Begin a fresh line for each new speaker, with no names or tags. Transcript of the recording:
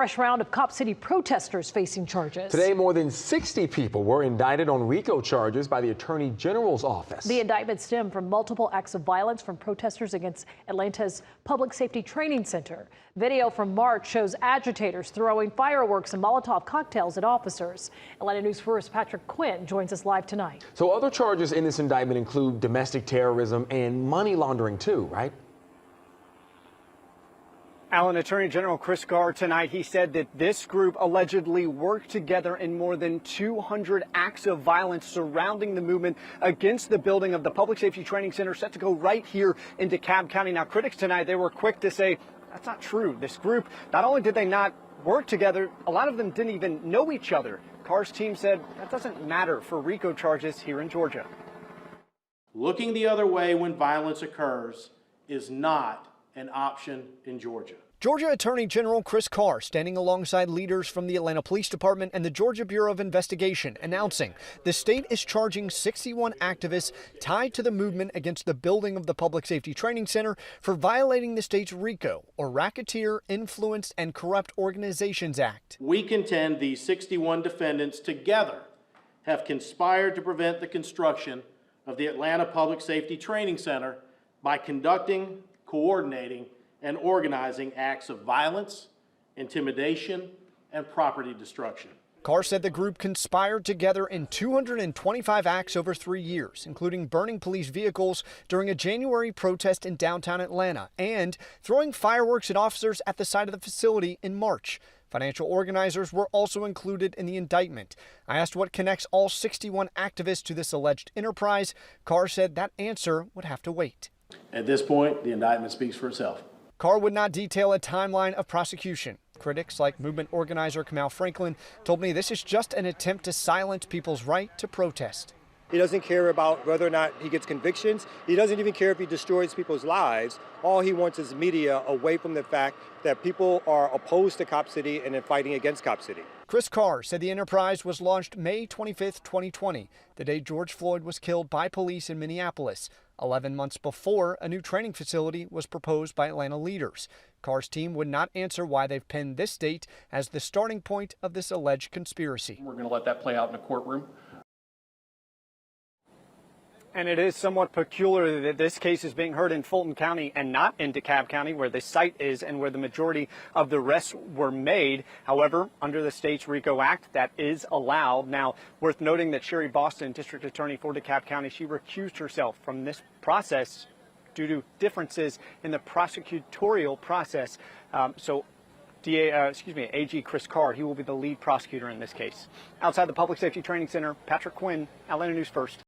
Fresh round of Cop City protesters facing charges.
Today, more than 60 people were indicted on RICO charges by the Attorney General's office.
The indictments stem from multiple acts of violence from protesters against Atlanta's Public Safety Training Center. Video from March shows agitators throwing fireworks and Molotov cocktails at officers. Atlanta News 4's Patrick Quinn joins us live tonight.
So other charges in this indictment include domestic terrorism and money laundering too, right?
Alan, Attorney General Chris Carr tonight, he said that this group allegedly worked together in more than 200 acts of violence surrounding the movement against the building of the Public Safety Training Center set to go right here in DeKalb County. Now, critics tonight, they were quick to say that's not true. This group, not only did they not work together, a lot of them didn't even know each other. Carr's team said that doesn't matter for RICO charges here in Georgia.
Looking the other way when violence occurs is not an option in Georgia.
Georgia Attorney General Chris Carr standing alongside leaders from the Atlanta Police Department and the Georgia Bureau of Investigation, announcing the state is charging 61 activists tied to the movement against the building of the Public Safety Training Center for violating the state's RICO, or Racketeer, Influenced, and Corrupt Organizations Act.
We contend these 61 defendants together have conspired to prevent the construction of the Atlanta Public Safety Training Center by conducting, coordinating, and organizing acts of violence, intimidation, and property destruction.
Carr said the group conspired together in 225 acts over 3 years, including burning police vehicles during a January protest in downtown Atlanta and throwing fireworks at officers at the site of the facility in March. Financial organizers were also included in the indictment. I asked what connects all 61 activists to this alleged enterprise. Carr said that answer would have to wait.
At this point, the indictment speaks for itself.
Carr would not detail a timeline of prosecution. Critics like movement organizer Kamal Franklin told me this is just an attempt to silence people's right to protest.
He doesn't care about whether or not he gets convictions. He doesn't even care if he destroys people's lives. All he wants is media away from the fact that people are opposed to Cop City and then fighting against Cop City.
Chris Carr said the enterprise was launched May 25, 2020, the day George Floyd was killed by police in Minneapolis. 11 months before, a new training facility was proposed by Atlanta leaders. Carr's team would not answer why they've pinned this date as the starting point of this alleged conspiracy.
We're going to let that play out in a courtroom.
And it is somewhat peculiar that this case is being heard in Fulton County and not in DeKalb County, where the site is and where the majority of the arrests were made. However, under the state's RICO Act, that is allowed. Now, worth noting that Sherry Boston, District Attorney for DeKalb County, she recused herself from this process due to differences in the prosecutorial process. AG Chris Carr, he will be the lead prosecutor in this case. Outside the Public Safety Training Center, Patrick Quinn, Atlanta News First.